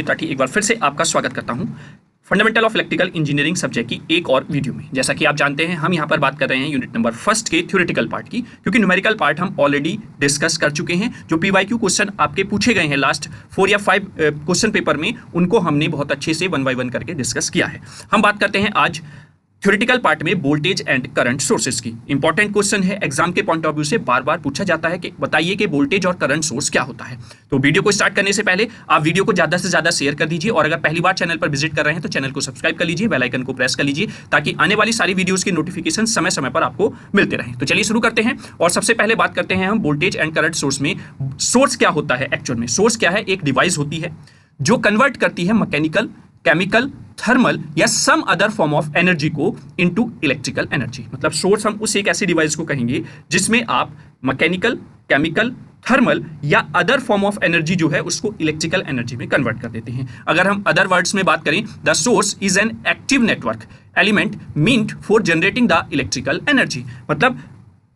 ताकि एक बार फिर से आपका स्वागत करता हूं fundamental of electrical engineering subject की एक और वीडियो में। जैसा कि आप जानते हैं हम यहां पर बात कर रहे हैं यूनिट नंबर फर्स्ट के थ्योरेटिकल पार्ट की, क्योंकि न्यूमेरिकल पार्ट हम ऑलरेडी डिस्कस कर चुके हैं। जो पीवाईक्यू क्वेश्चन आपके पूछे गए हैं लास्ट 4 या 5 क्वेश्चन पेपर में, उनको हमने बहुत अच्छे से 1 बाय 1 करके डिस्कस किया है। हम बात करते हैं आज थ्योरेटिकल पार्ट में वोल्टेज एंड करंट सोर्सेज की। इंपॉर्टेंट क्वेश्चन है, एग्जाम के पॉइंट ऑफ व्यू से बार बार पूछा जाता है कि बताइए कि वोल्टेज और करंट सोर्स क्या होता है। तो वीडियो को स्टार्ट करने से पहले आप वीडियो को ज्यादा से ज्यादा शेयर कर दीजिए, और अगर पहली बार चैनल पर विजिट कर रहे हैं तो चैनल को सब्सक्राइब कर लीजिए, बेल आइकन को प्रेस कर लीजिए, ताकि आने वाली सारी वीडियोस की नोटिफिकेशन समय समय पर आपको मिलते रहे। तो चलिए शुरू करते हैं, और सबसे पहले बात करते हैं हम वोल्टेज एंड करंट सोर्स में। सोर्स क्या होता है एक्चुअल में? सोर्स क्या है? एक डिवाइस होती है जो कन्वर्ट करती है मैकेनिकल, केमिकल, थर्मल या some other form of energy को इनटू इलेक्ट्रिकल एनर्जी। मतलब सोर्स हम उस एक ऐसी डिवाइस को कहेंगे जिसमें आप मैकेनिकल, केमिकल, थर्मल या अदर फॉर्म ऑफ एनर्जी जो है उसको इलेक्ट्रिकल एनर्जी में कन्वर्ट कर देते हैं। अगर हम अदर वर्ड्स में बात करें, the source is an active network element meant for generating the electrical energy. मतलब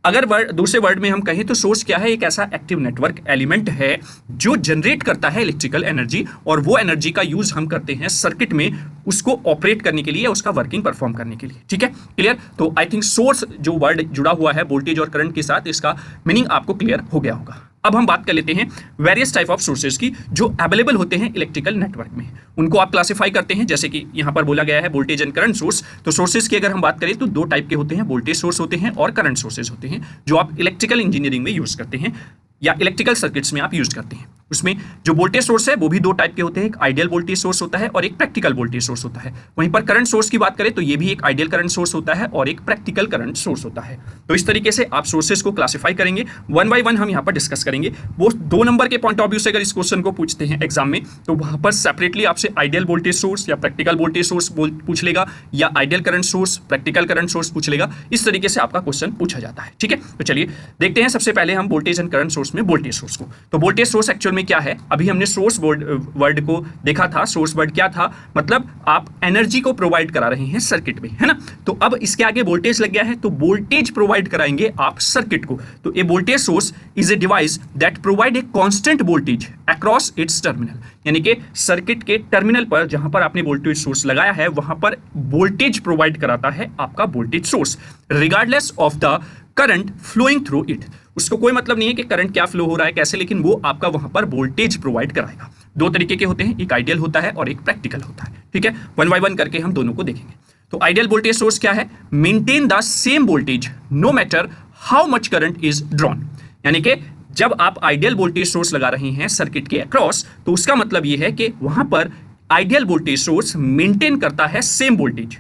अगर दूसरे वर्ड में हम कहें तो सोर्स क्या है? एक ऐसा एक्टिव नेटवर्क एलिमेंट है जो जनरेट करता है इलेक्ट्रिकल एनर्जी, और वो एनर्जी का यूज हम करते हैं सर्किट में उसको ऑपरेट करने के लिए या उसका वर्किंग परफॉर्म करने के लिए। ठीक है, क्लियर? तो आई थिंक सोर्स जो वर्ड जुड़ा हुआ है वोल्टेज और करंट के साथ, इसका मीनिंग आपको क्लियर हो गया होगा। अब हम बात कर लेते हैं वेरियस टाइप ऑफ सोर्सेज की जो अवेलेबल होते हैं इलेक्ट्रिकल नेटवर्क में। उनको आप क्लासिफाई करते हैं, जैसे कि यहाँ पर बोला गया है वोल्टेज एंड करंट सोर्स। तो सोर्सेज की अगर हम बात करें तो 2 टाइप के होते हैं, वोल्टेज सोर्स होते हैं और करंट सोर्सेज होते हैं, जो आप इलेक्ट्रिकल इंजीनियरिंग में यूज करते हैं या इलेक्ट्रिकल सर्किट्स में आप यूज करते हैं। उसमें जो वोल्टेज सोर्स है वो भी 2 टाइप के होते हैं, एक आइडियल वोल्टेज सोर्स होता है और एक प्रैक्टिकल वोल्टेज सोर्स होता है। वहीं पर करंट सोर्स की बात करें तो ये भी एक आइडियल करंट सोर्स होता है और एक प्रैक्टिकल करंट सोर्स होता है। तो इस तरीके से आप सोर्सेज को क्लासिफाई करेंगे, 1 बाय 1 हम यहाँ पर डिस्कस करेंगे। वो 2 नंबर के पॉइंट ऑफ व्यू से अगर इस क्वेश्चन को पूछते हैं एग्जाम में, तो वहां पर सेपरेटली आपसे आइडियल वोल्टेज सोर्स या प्रैक्टिकल वोल्टेज सोर्स पूछ लेगा, या ideal current source, practical current source पूछ लेगा। इस तरीके से आपका क्वेश्चन पूछा जाता है। ठीक है, तो चलिए देखते हैं सबसे पहले हम वोल्टेज एंड करंट सोर्स में वोल्टेज सोर्स को। तो वोल्टेज सोर्स एक्चुअल में क्या है? अभी हमने सोर्स वर्ड को देखा था। सोर्स वर्ड क्या था? मतलब आप एनर्जी को प्रोवाइड करा रहे हैं सर्किट में, है ना? तो अब इसके आगे वोल्टेज लग गया है, तो वोल्टेज प्रोवाइड कराएंगे आप सर्किट को। तो a voltage source is a device that provide a constant voltage across its terminal. यानी कि सर्किट के टर्मिनल पर जहां पर आपने वोल्टेज सोर्स लगाया है वहां पर वोल्टेज प्रोवाइड कराता है आपका voltage source, regardless of the current flowing through it. उसको कोई मतलब नहीं है कि करंट क्या फ्लो हो रहा है, कैसे, लेकिन वो आपका वहां पर वोल्टेज प्रोवाइड कराएगा। 2 तरीके के होते हैं, एक आइडियल होता है और एक प्रैक्टिकल होता है। ठीक है, 1 बाय 1 करके हम दोनों को देखेंगे। तो आइडियल वोल्टेज सोर्स क्या है? Maintain the same voltage no matter how much current is drawn. यानी कि जब आप आइडियल वोल्टेज सोर्स लगा रहे हैं सर्किट के अक्रॉस, तो उसका मतलब यह है कि वहां पर आइडियल वोल्टेज सोर्स मेंटेन करता है सेम वोल्टेज।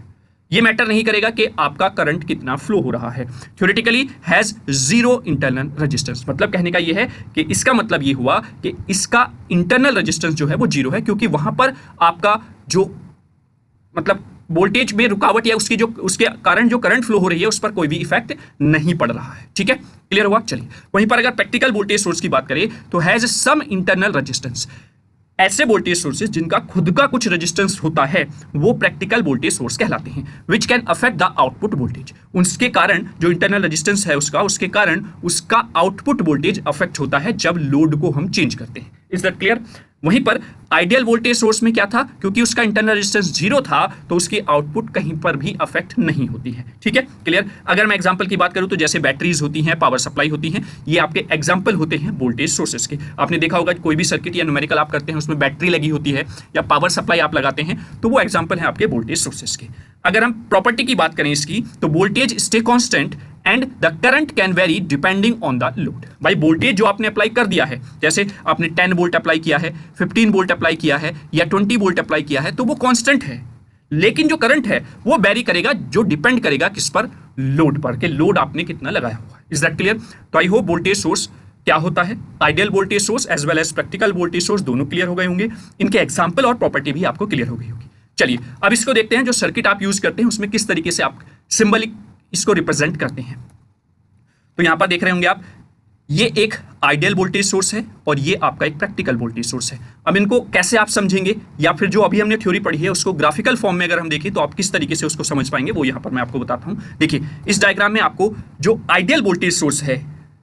ये मैटर नहीं करेगा कि आपका करंट कितना फ्लो हो रहा है। Theoretically has 0 internal resistance. मतलब कहने का ये है कि इसका मतलब ये हुआ कि इसका इंटरनल रेजिस्टेंस जो है वो 0 है, क्योंकि वहां पर आपका जो मतलब वोल्टेज में रुकावट या उसके कारण जो करंट फ्लो हो रही है उस पर कोई भी इफेक्ट नहीं पड़ रहा है। ठीक है, क्लियर हुआ? चलिए, वहीं पर अगर प्रैक्टिकल वोल्टेज सोर्स की बात करें तो हैज सम इंटरनल रेजिस्टेंस। ऐसे वोल्टेज सोर्सेज जिनका खुद का कुछ रेजिस्टेंस होता है वो प्रैक्टिकल वोल्टेज सोर्स कहलाते हैं, which can affect the output voltage. उसके कारण जो इंटरनल रेजिस्टेंस है उसके कारण उसका आउटपुट वोल्टेज अफेक्ट होता है जब लोड को हम चेंज करते हैं। Is that clear? वहीं पर आइडियल वोल्टेज सोर्स में क्या था? क्योंकि उसका इंटरनल रेजिस्टेंस 0 था तो उसकी आउटपुट कहीं पर भी अफेक्ट नहीं होती है। ठीक है, क्लियर? अगर मैं एग्जांपल की बात करूं तो जैसे बैटरीज होती हैं, पावर सप्लाई होती हैं, ये आपके एग्जांपल होते हैं वोल्टेज सोर्सेज के। आपने देखा होगा कोई भी सर्किट या न्यूमेरिकल आप करते हैं उसमें बैटरी लगी होती है या पावर सप्लाई आप लगाते हैं, तो वो एग्जाम्पल है आपके वोल्टेज सोर्सेज के। अगर हम प्रॉपर्टी की बात करें इसकी, तो voltage stay constant and the current can very depending on the load. भाई वोल्टेज जो आपने अप्लाई कर दिया है, जैसे आपने 10 वोल्ट अप्लाई किया है, 15 वोल्ट अप्लाई किया है या 20 वोल्ट अप्लाई किया है, तो वो कांस्टेंट है। लेकिन जो करंट है वो वेरी करेगा, जो डिपेंड करेगा किस पर? लोड पर, कि लोड आपने कितना लगाया हुआ है। Is that clear? तो आई होप वोल्टेज सोर्स क्या होता है, ideal voltage source as well as practical voltage source, दोनों क्लियर हो गए होंगे। इनके एग्जाम्पल और प्रॉपर्टी भी आपको क्लियर हो गई होगी। चलिए अब इसको देखते हैं, जो सर्किट आप यूज करते हैं उसमें किस तरीके से आप सिंबलिक इसको रिप्रेजेंट करते हैं। तो यहां पर देख रहे होंगे आप, ये एक आइडियल वोल्टेज सोर्स है और ये आपका एक प्रैक्टिकल वोल्टेज सोर्स है। अब इनको कैसे आप समझेंगे, या फिर जो अभी हमने थ्योरी पढ़ी है उसको ग्राफिकल फॉर्म में अगर हम देखें तो आप किस तरीके से उसको समझ पाएंगे, वो यहां पर मैं आपको बताता हूं। देखिए इस डायग्राम में आपको जो आइडियल वोल्टेज सोर्स है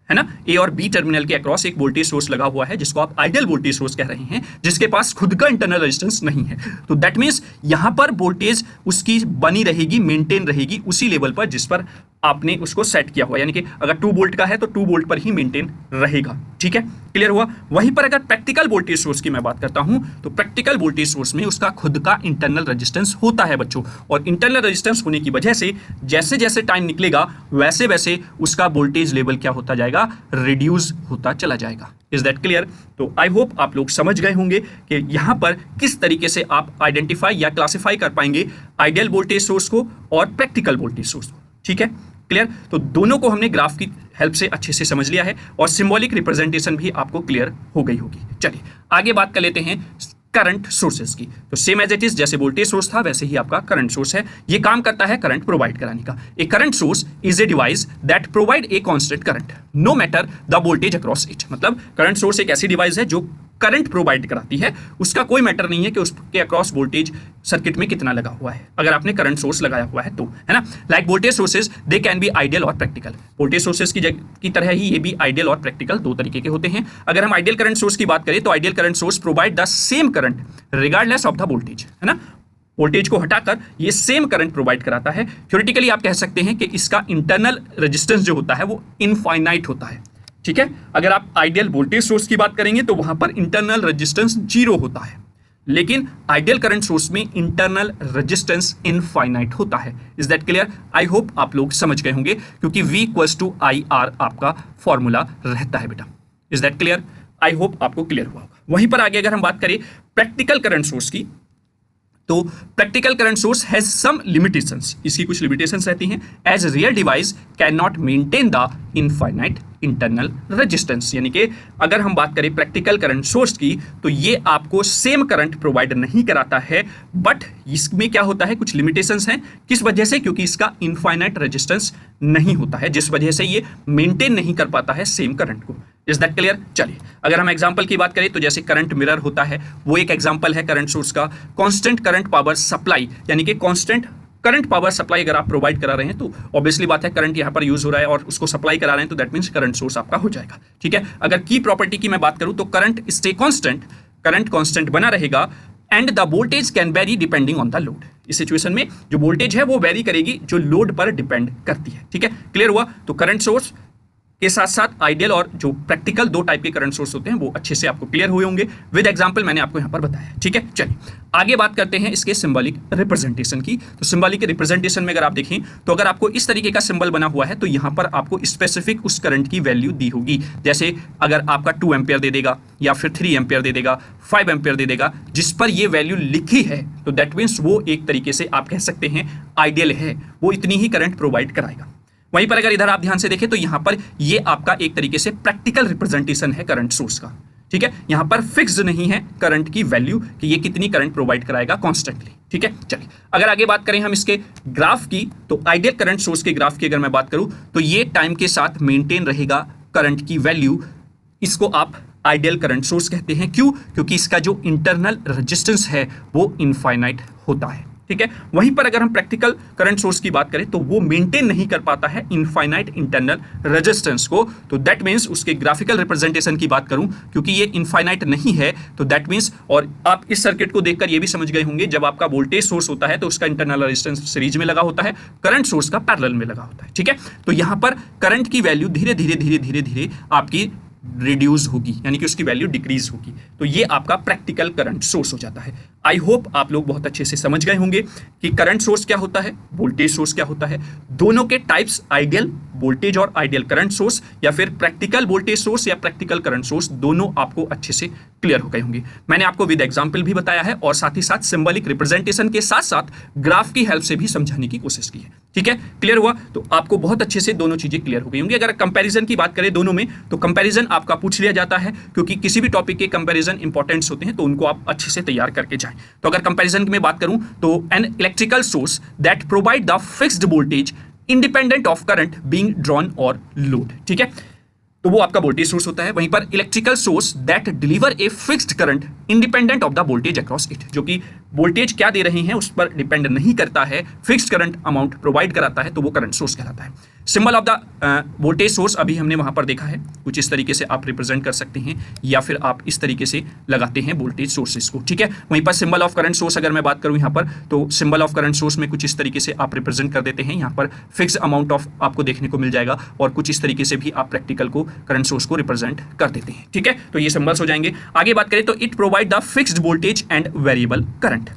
है ना, ए और बी टर्मिनल के अक्रॉस एक वोल्टेज सोर्स लगा हुआ है जिसको आप आइडियल वोल्टेज सोर्स कह रहे हैं, जिसके पास खुद का इंटरनल रेजिस्टेंस नहीं है। तो दैट मींस यहां पर वोल्टेज उसकी बनी रहेगी, मेंटेन रहेगी उसी लेवल पर जिस पर आपने उसको सेट किया हुआ, यानी कि अगर 2 वोल्ट का है तो 2 वोल्ट पर ही मेंटेन रहेगा। ठीक है, क्लियर हुआ। वहीं पर अगर प्रैक्टिकल वोल्टेज सोर्स की मैं बात करता हूं तो प्रैक्टिकल वोल्टेज सोर्स में उसका खुद का इंटरनल रेजिस्टेंस होता है बच्चों, और इंटरनल रेजिस्टेंस होने की वजह से जैसे जैसे टाइम निकलेगा वैसे वैसे उसका वोल्टेज लेवल क्या होता जाएगा, रिड्यूस होता चला जाएगा। Is that clear? तो आई होप आप लोग समझ गए होंगे कि यहां पर किस तरीके से आप आइडेंटिफाई या क्लासिफाई कर पाएंगे आइडियल वोल्टेज सोर्स को और प्रैक्टिकल वोल्टेज सोर्स को। ठीक है, क्लियर। तो दोनों को हमने ग्राफ की हेल्प से अच्छे से समझ लिया है और सिंबॉलिक रिप्रेजेंटेशन भी आपको क्लियर हो गई होगी। चलिए आगे बात कर लेते हैं करंट सोर्सेज की। तो सेम एज इट इज, जैसे वोल्टेज सोर्स था वैसे ही आपका करंट सोर्स है। ये काम करता है करंट प्रोवाइड कराने का। A current source is a device that provide a constant current no matter the voltage across it. मतलब करंट सोर्स एक ऐसी डिवाइस है जो करंट प्रोवाइड कराती है, उसका कोई मैटर नहीं है कि उसके अक्रॉस वोल्टेज सर्किट में कितना लगा हुआ है, अगर आपने करंट सोर्स लगाया हुआ है तो, है ना। Like voltage sources they can be ideal और प्रैक्टिकल। वोल्टेज सोर्सेज की तरह ही ये भी आइडियल और प्रैक्टिकल दो तरीके के होते हैं। अगर हम आइडियल करंट सोर्स की बात करें तो ideal current source provide the same current regardless of the voltage, है ना। वोल्टेज को हटाकर ये सेम करंट प्रोवाइड कराता है। थ्योरेटिकली आप कह सकते हैं कि इसका इंटरनल रेजिस्टेंस जो होता है वो इनफाइनाइट होता है। ठीक है, अगर आप आइडियल वोल्टेज सोर्स की बात करेंगे तो वहां पर इंटरनल रेजिस्टेंस 0 होता है, लेकिन आइडियल करंट सोर्स में इंटरनल रेजिस्टेंस इनफाइनाइट होता है। Is that clear? I hope आप लोग समझ गए होंगे, क्योंकि V = IR आपका फॉर्मूला रहता है बेटा। Is that clear? I hope आपको क्लियर हुआ होगा। वहीं पर आगे अगर हम बात करें प्रैक्टिकल करंट सोर्स की, तो practical current source has some limitations. इसकी कुछ लिमिटेशंस रहती हैं। As real device can not maintain the infinite internal resistance, यानी कि अगर हम बात करें प्रैक्टिकल करंट सोर्स की तो ये आपको सेम करंट प्रोवाइड नहीं कराता है, बट इसमें क्या होता है, कुछ लिमिटेशंस हैं। किस वजह से? क्योंकि इसका इनफाइनाइट रेजिस्टेंस नहीं होता है, जिस वजह से ये मेंटेन नहीं कर पाता है सेम करंट को। Is that clear? चलिए अगर हम एग्जांपल की बात करें तो जैसे करंट मिरर होता है, वो एक एग्जांपल है करंट सोर्स का। कांस्टेंट करंट पावर सप्लाई, यानी कि कांस्टेंट करंट पावर सप्लाई अगर आप प्रोवाइड करा रहे हैं तो ऑब्वियसली बात है करंट यहां पर यूज हो रहा है और उसको सप्लाई करा रहे हैं, तो दैट मींस करंट सोर्स आपका हो जाएगा। ठीक है, अगर की प्रॉपर्टी की मैं बात करूं तो current stay constant, current constant बना रहेगा, and the voltage can very depending on the load. इस सिचुएशन में जो वोल्टेज है वो वेरी करेगी जो लोड पर डिपेंड करती है। ठीक है, क्लियर हुआ? तो करंट सोर्स के साथ साथ आइडियल और जो प्रैक्टिकल दो टाइप के करंट सोर्स होते हैं वो अच्छे से आपको क्लियर हुए होंगे, विद एग्जांपल मैंने आपको यहां पर बताया। ठीक है, चलिए आगे बात करते हैं इसके सिंबॉलिक रिप्रेजेंटेशन की। तो सिंबॉलिक रिप्रेजेंटेशन में अगर आप देखें तो अगर आपको इस तरीके का सिंबल बना हुआ है तो यहां पर आपको स्पेसिफिक उस करंट की वैल्यू दी होगी। जैसे अगर आपका 2 एम्पियर दे देगा या फिर 3 एम्पियर दे देगा, 5 एम्पियर दे देगा, जिस पर ये वैल्यू लिखी है तो दैट मीन्स वो एक तरीके से आप कह सकते हैं आइडियल है, वो इतनी ही करंट प्रोवाइड कराएगा। वहीं पर अगर इधर आप ध्यान से देखें तो यहां पर ये आपका एक तरीके से प्रैक्टिकल रिप्रेजेंटेशन है करंट सोर्स का। ठीक है, यहां पर फिक्स्ड नहीं है करंट की वैल्यू कि ये कितनी करंट प्रोवाइड कराएगा कॉन्स्टेंटली। ठीक है, चलिए अगर आगे बात करें हम इसके ग्राफ की, तो आइडियल करंट सोर्स के ग्राफ की अगर मैं बात करूं तो ये टाइम के साथ मेंटेन रहेगा करंट की वैल्यू। इसको आप आइडियल करंट सोर्स कहते हैं। क्यों? क्योंकि इसका जो इंटरनल रेजिस्टेंस है वो इनफाइनाइट होता है। ठीक है, वहीं पर अगर हम प्रैक्टिकल करंट सोर्स की बात करें तो वो मेंटेन नहीं कर पाता है इनफाइनाइट इंटरनल रेजिस्टेंस को, तो दैट मींस उसके ग्राफिकल रिप्रेजेंटेशन की बात करूं, क्योंकि ये इनफाइनाइट नहीं है तो दैट मींस, और आप इस सर्किट को देखकर ये भी समझ गए होंगे, जब आपका वोल्टेज सोर्स होता है तो उसका इंटरनल रेजिस्टेंस सीरीज में लगा होता है, करंट सोर्स का पैरेलल में लगा होता है। ठीक है, तो यहां पर करंट की वैल्यू धीरे धीरे धीरे धीरे धीरे आपकी रिड्यूस होगी, यानी कि उसकी वैल्यू डिक्रीज होगी। तो ये आपका प्रैक्टिकल करंट सोर्स हो जाता है। आई होप आप लोग बहुत अच्छे से समझ गए होंगे कि करंट सोर्स क्या होता है, वोल्टेज सोर्स क्या होता है, दोनों के टाइप्स आइडियल वोल्टेज और आइडियल करंट सोर्स या फिर प्रैक्टिकल वोल्टेज सोर्स या प्रैक्टिकल करंट सोर्स, दोनों आपको अच्छे से क्लियर हो गए होंगे। मैंने आपको विद एग्जांपल भी बताया है और साथ ही साथ सिंबॉलिक रिप्रेजेंटेशन के साथ साथ ग्राफ की हेल्प से भी समझाने की कोशिश की है। ठीक है, क्लियर हुआ? तो आपको बहुत अच्छे से दोनों चीजें क्लियर हो गई होंगी। अगर कंपैरिजन की बात करें दोनों में, तो कंपैरिजन आपका पूछ लिया जाता है, क्योंकि किसी भी टॉपिक के कंपैरिजन इंपॉर्टेंट्स होते हैं तो उनको आप अच्छे से तैयार करके जाएं। तो अगर कंपैरिजन में बात करूं तो an electrical source that provide the fixed voltage independent of current being drawn और लोड। ठीक है, तो वो आपका वोल्टेज सोर्स होता है। वहीं पर electrical source that deliver a fixed current independent of the voltage across it, जो कि वोल्टेज क्या दे रहे हैं उस पर डिपेंड नहीं करता है, फिक्स्ड करंट अमाउंट प्रोवाइड कराता है, तो वो करंट सोर्स कहलाता है। Symbol of the voltage source अभी हमने वहां पर देखा है, कुछ इस तरीके से आप रिप्रेजेंट कर सकते हैं या फिर आप इस तरीके से लगाते हैं वोल्टेज सोर्सेज को, ठीक है। वहीं पर सिंबल ऑफ करंट सोर्स अगर मैं बात करूं यहाँ पर, तो सिंबल ऑफ करंट सोर्स में कुछ इस तरीके से आप रिप्रेजेंट कर देते हैं, यहाँ पर फिक्स अमाउंट ऑफ आपको देखने को मिल जाएगा, और कुछ इस तरीके से भी आप प्रैक्टिकल को करंट सोर्स को रिप्रेजेंट कर देते हैं, ठीक है। तो ये सिंबल्स हो जाएंगे। आगे बात करें तो it provide the fixed voltage and variable current,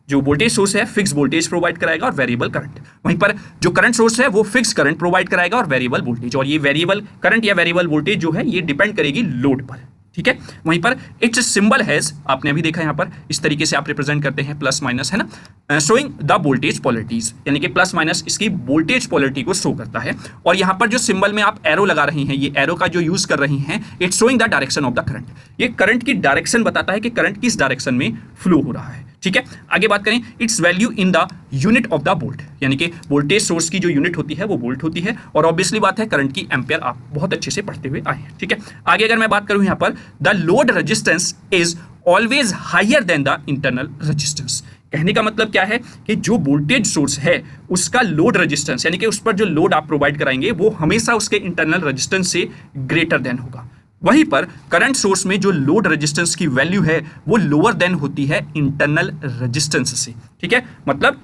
जो वोल्टेज सोर्स है फिक्स वोल्टेज प्रोवाइड कराएगा और वेरिएबल करंट, वहीं पर जो करंट सोर्स है वो फिक्स करंट प्रोवाइड कराएगा और वेरिएबल वोल्टेज, और ये वेरिएबल करंट या वेरिएबल वोल्टेज जो है ये डिपेंड करेगी लोड पर, ठीक है। वहीं पर इट्स सिंबल हैज, आपने अभी देखा यहाँ पर इस तरीके से आप रिप्रेजेंट करते हैं प्लस माइनस, है ना, शोइंग द वोल्टेज पोलरिटीज, यानी कि प्लस माइनस इसकी वोल्टेज पोलरिटी को शो करता है। और यहाँ पर जो सिंबल में आप एरो लगा रही हैं, ये एरो का जो यूज कर रही हैं, it's showing the direction of the current, ये करंट की डायरेक्शन बताता है कि करंट किस डायरेक्शन में फ्लो हो रहा है, ठीक है। आगे बात करें, it's value in the unit of the volt, यानी कि वोल्टेज सोर्स की जो यूनिट होती है वो वोल्ट होती है, और ऑब्वियसली बात है करंट की एम्पियर आप बहुत अच्छे से पढ़ते हुए आए हैं, ठीक है। आगे अगर मैं बात करूं यहाँ पर, the load resistance is always higher than the internal resistance, कहने का मतलब क्या है कि जो वोल्टेज सोर्स है उसका लोड रेजिस्टेंस, यानी कि उस पर जो लोड आप प्रोवाइड कराएंगे वो हमेशा उसके इंटरनल रेजिस्टेंस से ग्रेटर देन होगा। वहीं पर करंट सोर्स में जो लोड रेजिस्टेंस की वैल्यू है वो लोअर देन होती है इंटरनल रेजिस्टेंस से, ठीक है। मतलब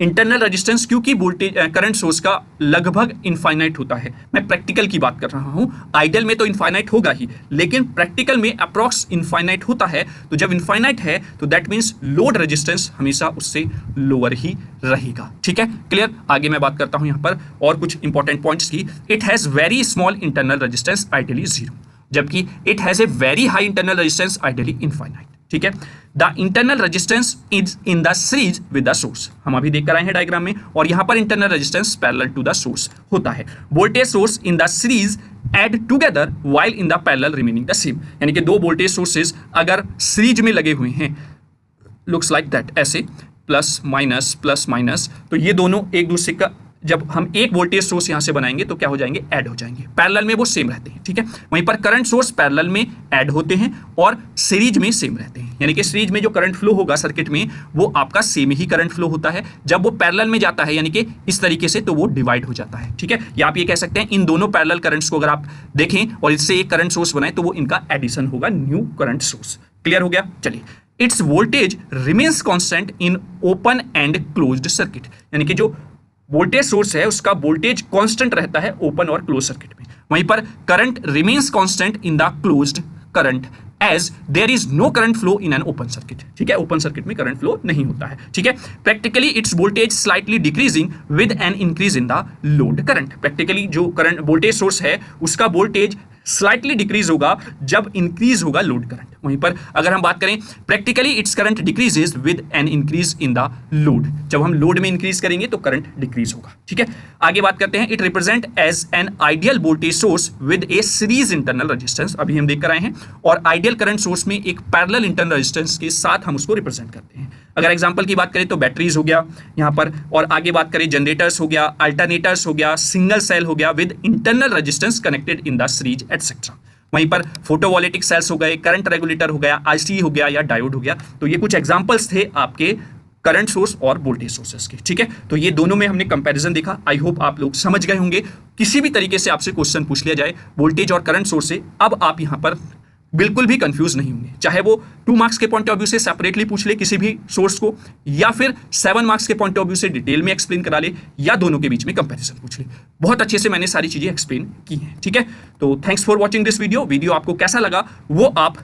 इंटरनल रेजिस्टेंस क्योंकि वोल्टेज करंट सोर्स का लगभग इनफाइनाइट होता है, मैं प्रैक्टिकल की बात कर रहा हूं, आइडियल में तो इनफाइनाइट होगा ही, लेकिन प्रैक्टिकल में अप्रॉक्स इनफाइनाइट होता है। तो जब इनफाइनाइट है तो दैट मींस लोड रेजिस्टेंस हमेशा उससे लोअर ही रहेगा, ठीक है, क्लियर। आगे मैं बात करता हूं यहां पर और कुछ इंपॉर्टेंट पॉइंट्स की। It has very small internal resistance ideally 0, जबकि it has a very high internal resistance ideally infinite, ठीक है। The internal resistance is in the series with the source, हम अभी देख कर आए हैं डायग्राम में, और यहां पर internal resistance parallel to the source होता है। Voltage source in the series add together while in the parallel remaining the same, यानी कि दो वोल्टेज सोर्सेज अगर सीरीज में लगे हुए हैं, लुक्स लाइक दैट, ऐसे प्लस माइनस, तो ये दोनों एक दूसरे का, जब हम एक वोल्टेज सोर्स यहां से बनाएंगे तो क्या हो जाएंगे, ऐड हो जाएंगे, पैरेलल में वो सेम रहते हैं, ठीक है। वहीं पर करंट सोर्स पैरेलल में ऐड होते हैं और सीरीज में सेम रहते हैं, यानी कि सीरीज में जो करंट फ्लो होगा सर्किट में वो आपका सेम ही करंट फ्लो होता है, जब वो पैरेलल में जाता है यानी कि इस तरीके से तो वो डिवाइड हो जाता है, ठीक है। या आप ये कह सकते हैं इन दोनों पैरेलल करंट्स को अगर आप देखें और इससे एक करंट सोर्स बनाए तो वो इनका एडिशन होगा, न्यू करंट सोर्स, क्लियर हो गया। चलिए, it's voltage remains constant in open and closed circuit, यानी कि जो वोल्टेज सोर्स है उसका वोल्टेज कांस्टेंट रहता है ओपन और क्लोज सर्किट में। वहीं पर current remains constant in the closed current as there is no current flow in an open circuit, ठीक है। ओपन सर्किट में करंट फ्लो नहीं होता है, ठीक है। Practically it's voltage slightly decreasing with an increase in the load current, practically जो current voltage source है उसका वोल्टेज स्लाइटली डिक्रीज होगा जब इंक्रीज होगा लोड करंट। वहीं पर अगर हम बात करें practically its current decreases with an increase in the load, जब हम लोड में इंक्रीज करेंगे तो करंट डिक्रीज होगा, ठीक है। आगे बात करते हैं, it represent as an ideal voltage source with a series internal resistance, अभी हम देख कर आए हैं, और आइडियल करंट सोर्स में एक पैरेलल इंटरनल रेजिस्टेंस के साथ हम उसको रिप्रेजेंट करते हैं। अगर एग्जांपल की बात करें तो बैटरीज हो गया यहाँ पर, और आगे बात करें जनरेटर्स हो गया, अल्टरनेटर्स हो गया, सिंगल सेल हो गया with internal resistance connected in the series etcetera. वहीं पर फोटोवोल्टिक सेल्स हो गए, करंट रेगुलेटर हो गया, आईसी हो गया या डायोड हो गया। तो ये कुछ एग्जांपल्स थे आपके करंट सोर्स और वोल्टेज सोर्सेस के, ठीक है। तो ये दोनों में हमने कंपैरिजन देखा, आई होप आप लोग समझ गए होंगे। किसी भी तरीके से आपसे क्वेश्चन पूछ लिया जाए वोल्टेज और करंट सोर्स से, अब आप यहाँ पर बिल्कुल भी कंफ्यूज नहीं होंगे, चाहे वो 2 मार्क्स के पॉइंट ऑफ व्यू से सेपरेटली पूछ ले किसी भी सोर्स को, या फिर 7 मार्क्स के पॉइंट ऑफ व्यू से डिटेल में एक्सप्लेन करा ले, या दोनों के बीच में कंपैरिजन पूछ ले। बहुत अच्छे से मैंने सारी चीजें एक्सप्लेन की हैं, ठीक है। तो thanks for watching this video आपको कैसा लगा वो आप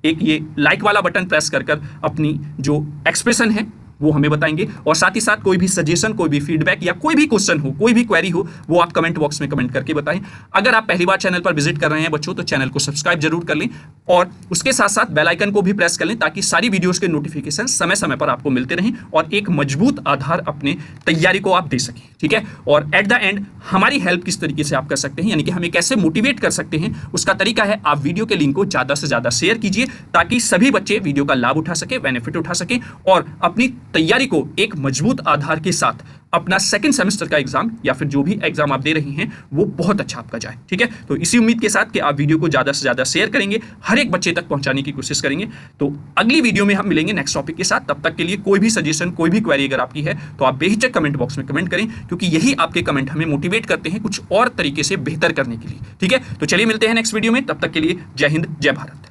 एक ये लाइक वाला बटन प्रेस कर अपनी जो एक्सप्रेशन है वो हमें बताएंगे, और साथ ही साथ कोई भी सजेशन, कोई भी फीडबैक या कोई भी क्वेश्चन हो, कोई भी क्वेरी हो, वो आप कमेंट बॉक्स में कमेंट करके बताएं। अगर आप पहली बार चैनल पर विजिट कर रहे हैं बच्चों तो चैनल को सब्सक्राइब जरूर कर लें, और उसके साथ साथ बेल आइकन को भी प्रेस कर लें ताकि सारी वीडियोस के नोटिफिकेशन समय समय पर आपको मिलते रहें और एक मजबूत आधार अपने तैयारी को आप दे सकें, ठीक है। और एट द एंड हमारी हेल्प किस तरीके से आप कर सकते हैं, यानी कि हमें कैसे मोटिवेट कर सकते हैं, उसका तरीका है आप वीडियो के लिंक को ज़्यादा से ज़्यादा शेयर कीजिए ताकि सभी बच्चे वीडियो का लाभ उठा सके, बेनिफिट उठा सके और अपनी तैयारी को एक मजबूत आधार के साथ अपना सेकंड सेमेस्टर का एग्जाम या फिर जो भी एग्जाम आप दे रही हैं वो बहुत अच्छा आपका जाए। ठीक है, तो इसी उम्मीद के साथ कि आप वीडियो को ज़्यादा से ज़्यादा शेयर करेंगे, हर एक बच्चे तक पहुंचाने की कोशिश करेंगे। तो अगली वीडियो में हम मिलेंगे नेक्स्ट टॉपिक के साथ। तब तक के लिए कोई भी सजेशन, कोई भी क्वेरी अगर आपकी है तो आप बेहिचक कमेंट बॉक्स में कमेंट करें, क्योंकि यही आपके कमेंट हमें मोटिवेट करते हैं कुछ और तरीके से बेहतर करने के लिए। ठीक है, तो चलिए मिलते हैं नेक्स्ट वीडियो में, तब तक के लिए जय हिंद, जय भारत।